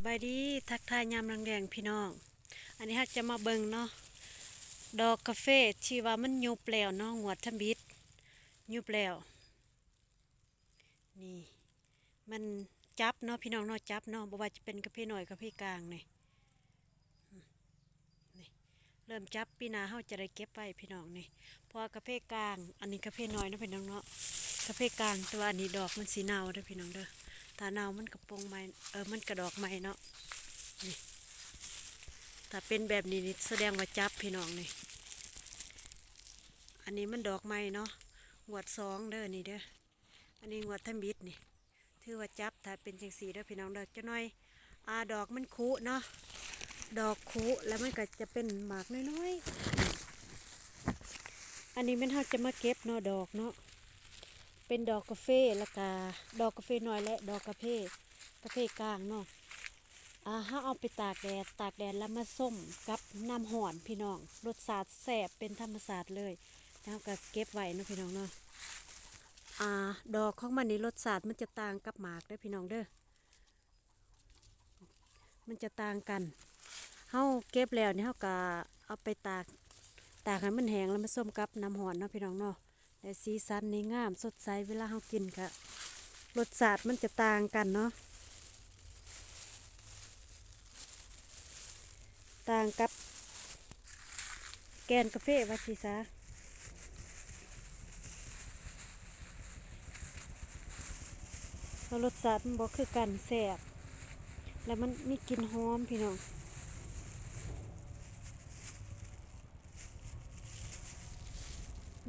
บายดีทักทายยามแรงๆพี่น้องอันนี้ฮักจะมาเบิ่งเนาะดอกกาแฟที่ว่ามันยุบแล้วเนาะงวดทำบิดยุบแล้วนี่มันจับเนาะพี่น้องเนาะจับเนาะบ่ว่าจะเป็นกาแฟหน่อยกาแฟกลางนี่เริ่มจับปีหน้าเฮาจะได้เก็บไว้พี่น้องนี่เพราะว่ากาแฟกลางอันนี้กาแฟน้อยเนาะพี่น้องเนาะกาแฟกลางแต่ว่าอันนี้ดอกมันสีเนาเด้อพี่น้องเด้อถ้าเนามันกระโปรงใหม่มันกระดอกใหม่เนาะนี่ ถ้าเป็นแบบนี้นี่แสดงว่าจับพี่น้องนี่อันนี้มันดอกไม้เนาะงวดสองเด้อนี่เด้ออันนี้งวดทำบิดนี่ถือว่าจับถ้าเป็นจังสีเด้อพี่น้องเด้อจะน้อยดอกมันคุเนาะดอกคุแล้วมันก็จะเป็นหมากน้อยๆอันนี้มันเฮาจะมาเก็บเนาะดอกเนาะเป็นดอกกาแฟแล้วก็ดอกกาแฟน้อยและดอกกาแฟกลางเนาะเฮาเอาไปตากแดดแล้วมาส้มกับน้ำห่อนพี่น้องรสชาติแซ่บเป็นธรรมชาติเลยแล้วก็เก็บไว้เนาะพี่น้องเนาะดอกของมันนี่รสชาติมันจะต่างกับหมากเด้อพี่น้องเด้อมันจะต่างกันเฮาเก็บแล้วนี่เฮาก็เอาไปตากให้มันแห้งแล้วมาส้มกับน้ำห่อนเนาะพี่น้องเนาะแต่สีสันนี่งามสดใสเวลาเฮากินค่ะรสชาติมันจะต่างกันเนาะต่างกับแกนกาแฟว่าสิซะเพราะรสชาติมันบ่คือกันแซ่บแล้วมันมีกลิ่นหอมพี่น้อง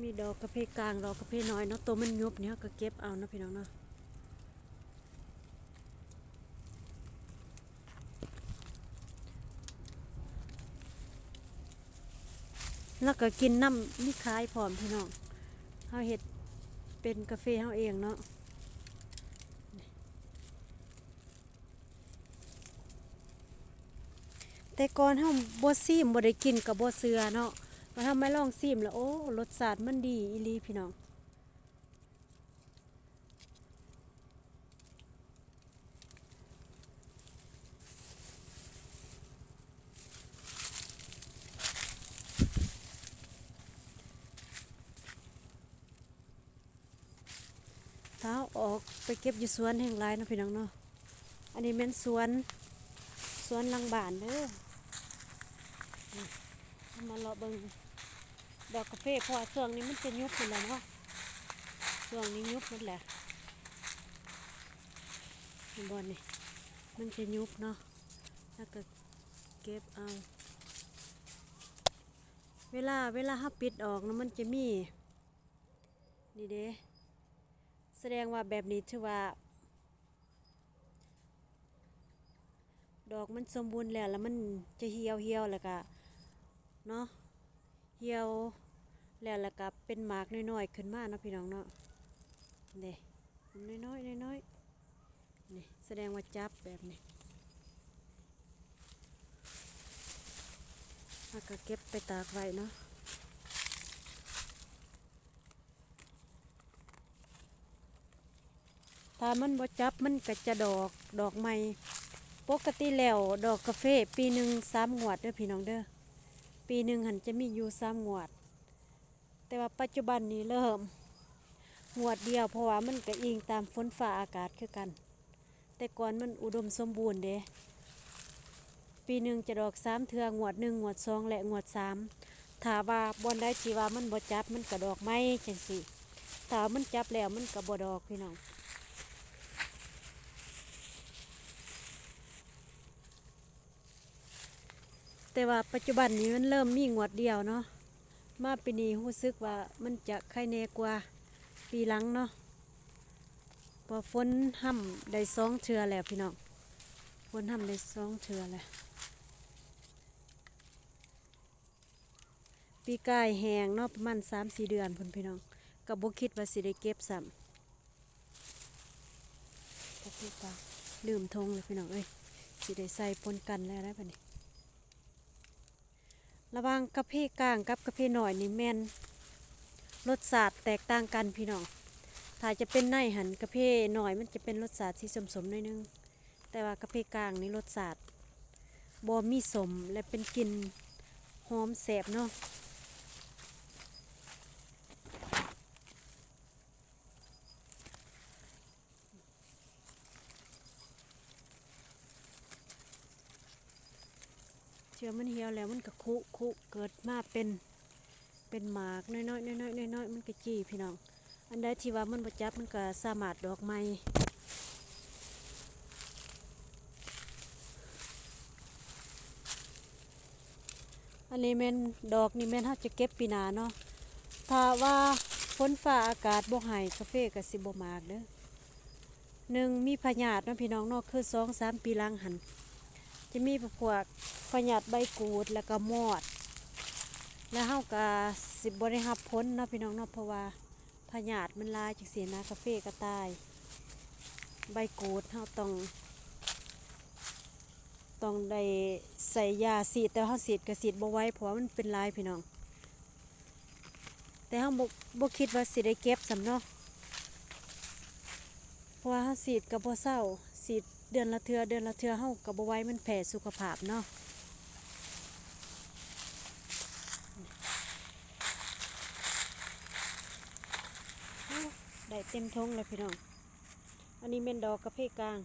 มีดอกกาแฟกลางดอกกาแฟน้อยเนาะตัวมันยุบเนี่ยก็เก็บเอานะพี่น้องเนาะแล้วก็กินน้ำนี่คล้ายพร้อมพี่น้องเฮาเฮ็ดเป็นกาแฟเฮาเองเนาะแต่ก่อนเฮาบ่ซิมบ่ได้กินก็บ่เชื่อเนาะมาทำไม่ลองซิมแล้วโอ้รสชาติมันดีอีหลีพี่น้องถ้าออกไปเก็บอยู่สวนแห่งหลายเนาะพี่น้องเนาะอันนี้แม่นสวนหลังบ้านเด้อมาเลาะเบิ่งดอกกาแฟเพราะว่าช่วงนี้มันจะยุบหมดแล้วเนาะช่วงนี้ยุบหมดแหละเห็นบ่นี่มันจะยุบเนาะแล้วก็เก็บเอาเวลาเฮาปิดออกนะมันจะมีนี่เด้แสดงว่าแบบนี้ถือว่าดอกมันสมบูรณ์แล้วมันจะเหี่ยวแล้วก็เนาะเหี่ยวแล้วก็เป็นหมากน้อยๆขึ้นมาเนาะพี่น้องเนาะเด้น้อยๆนี่แสดงว่าจับแบบนี้แล้วก็เก็บไปตากไว้เนาะถ้ามันบ่จับมันก็จะดอกใหม่ปกติแล้วดอกกาแฟปีหนึ่ง3 งวดเด้อพี่น้องเด้อปีหนึ่งหันจะมีอยู่3 งวดแต่ว่าปัจจุบันนี้เริ่มงวดเดียวเพราะว่ามันก็อิงตามฝนฟ้าอากาศคือกันแต่ก่อนมันอุดมสมบูรณ์เด้ปีหนึ่งจะดอก3 เทื่องวด1งวด 2และงวด3ถ้าว่าบอนได้ที่ว่ามันบ่จับมันก็ดอกไม้จังสิถ้ามันจับแล้วมันก็บ่ดอกพี่น้องแต่ว่าปัจจุบันนี้มันเริ่มมีงวดเดียวเนาะมาปีนี้รู้สึกว่ามันจะไข่แน่กว่าปีหลังเนาะพอฝนห่ำได้2 เทื่อแล้วพี่น้องฝนห่ำได้2 เทื่อแล้วปีกายแหงเนาะประมาณ3-4 เดือนพุ่นพี่น้องก็บ่คิดว่าสิได้เก็บซ้ำก็คือปลาลืมทงเลยพี่น้องเอ้ยสิได้ใส่ปนกันแล้วได้ปะนี่ระหว่างกะเพกลางกับกะเพหน่อยนี่แม่นรสชาติแตกต่างกันพี่น้องถ้าจะเป็นในหันกะเพหน่อยมันจะเป็นรสชาติสีสมๆหน่อยนึง แต่ว่ากาแฟกลางนี่รสชาติบ่มีสมและเป็นกลิ่นหอมแสบเนาะเชื้อมันเหี่ยวแล้วมันก็คุเกิดมาเป็นหมากน้อยๆน้อยๆน้อยๆมันก็จี้พี่น้องอันใดที่ว่ามันบ่จับมันก็สามารถดอกไม้อันนี้แม่นดอกนี่แม่นเฮาจะเก็บปีหน้าเนาะถ้าว่าฝนฟ้าอากาศบ่ให้กาแฟก็สิบ่หมากเด้อหนึ่งมีพยาธิเนาะพี่น้องเนาะคือ2-3 ปีหลังหันจะมีพวกพยาธิใบกูดแล้วก็มอดแล้วเฮาก็สิบ่ได้รับผลเนาะพี่น้องเนาะเพราะว่าพยาธิมันหลายจังซี่นะกาแฟก็ตายใบกูดเฮาต้องได้ใส่ยาฉีดแต่เฮาฉีดก็ฉีดบ่ไหวเพราะว่ามันเป็นลายพี่น้องแต่เฮาบ่คิดว่าสิได้เก็บสำเนาะเพราะว่าเฮาฉีดก็บ่เศร้าฉีดเดือนละเทื่อเฮาก็บ่ไหวมันแพ้สุขภาพเนาะได้เต็มท้องเลยพี่น้องอันนี้แม่นดอกกระเพกลาง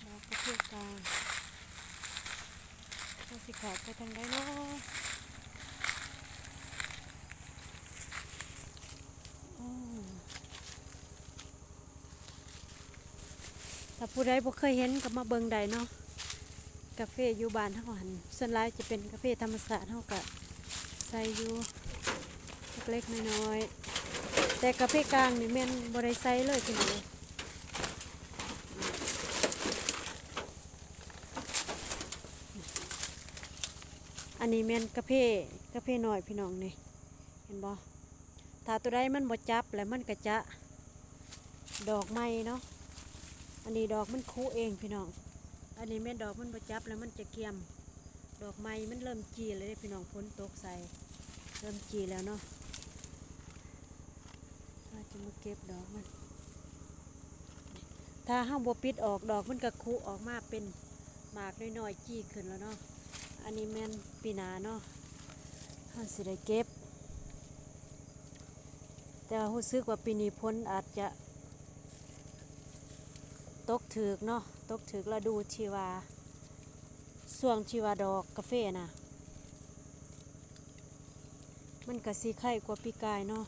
ดอกกระเพกลางเราสิเข้าไปทางใดเนาะอ้อถ้าผู้ใดบ่เคยเห็นก็มาเบิ่งได้เนาะกาแฟอยู่บ้านเฮาหั่นส่วนหลายจะเป็นกาแฟธรรมชาติเฮาก็ใส่อยู่เล็กๆน้อยๆแต่กาแฟกลางนี่แม่นบ่ได้ใส่เลยพี่น้องอันนี้แม่นกาแฟน้อยพี่น้องนี่เห็นบ่ถ้าตัวใดมันบ่จับแล้วมันก็จะดอกไม้เนาะอันนี้ดอกมันคุเองพี่น้องอันนี้แม่นดอกมันบ่จับแล้วมันจะเกรียมดอกไม้มันเริ่มจีเลยเด้พี่น้องฝนตกใส่เริ่มจีแล้วเนาะเราจะมาเก็บดอกมันถ้าห้ามบ่ปิดออกดอกมันก็คุออกมาเป็นหมากน้อยๆจี้ขึ้นแล้วเนาะอันนี้แม่นปีหน้าเนาะเราสิได้เก็บแต่ว่ารู้สึกว่าปีนี้พ้นอาจจะตกถึกเนาะตกถึกฤดูที่ว่าช่วงที่ว่าดอกกาแฟน่ะมันก็สิไข่กว่าปีกายเนาะ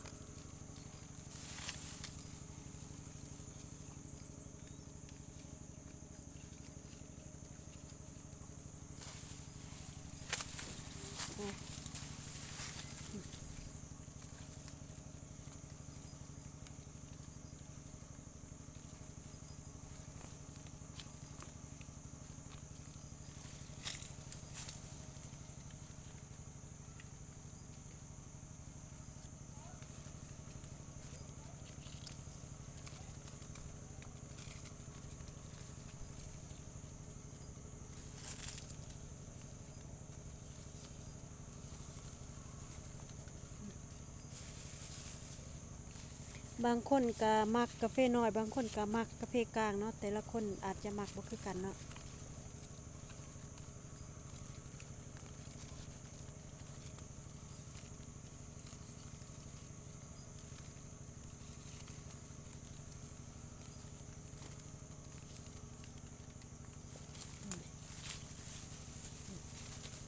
บางคนก็มักกาแฟน้อยบางคนก็มักกาแฟกลางเนาะแต่ละคนอาจจะมักบ่คือกันเนาะ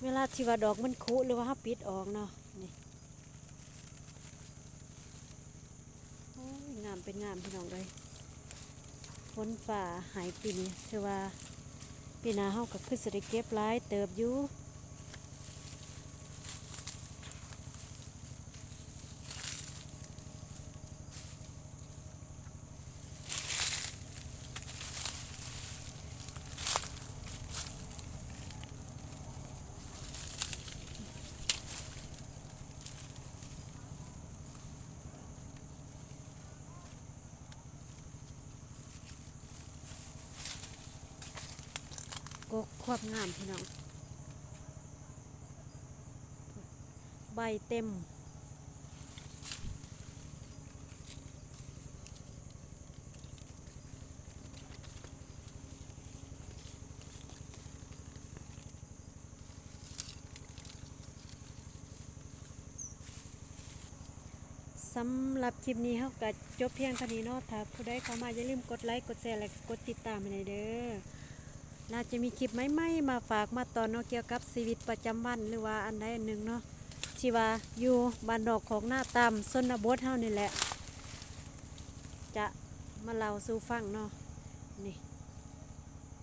เวลาที่ว่าดอกมันคุหรือว่าเฮาปิดออกเนาะนี่โอ้ยงามเป็นงามพี่น้องเลยฝนฟ้าหายปีนี้ถือว่าปีหน้าเฮาก็คือสิได้เก็บหลายเติบอยู่ก็ควบงามพี่น้องใบเต็ม สำหรับคลิปนี้เฮาก็จบเพียงเท่านี้เนาะถ้าผู้ใดเข้ามาอย่าลืมกดไลค์กดแชร์และกดติดตามให้หน่อยเด้อน่าจะมีคลิปใหม่ๆมาฝากมาตอนเนาะเกี่ยวกับชีวิตประจำวันหรือว่าอันใดอันหนึ่งเนาะที่ว่าอยู่บ้านนอกของหน้าตามชนบทเฮานี่แหละจะมาเล่าสู่ฟังเนาะนี่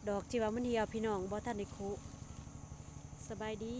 ดอกที่ว่ามันเหี่ยวพี่น้องบ่ทันได้คุสบายดี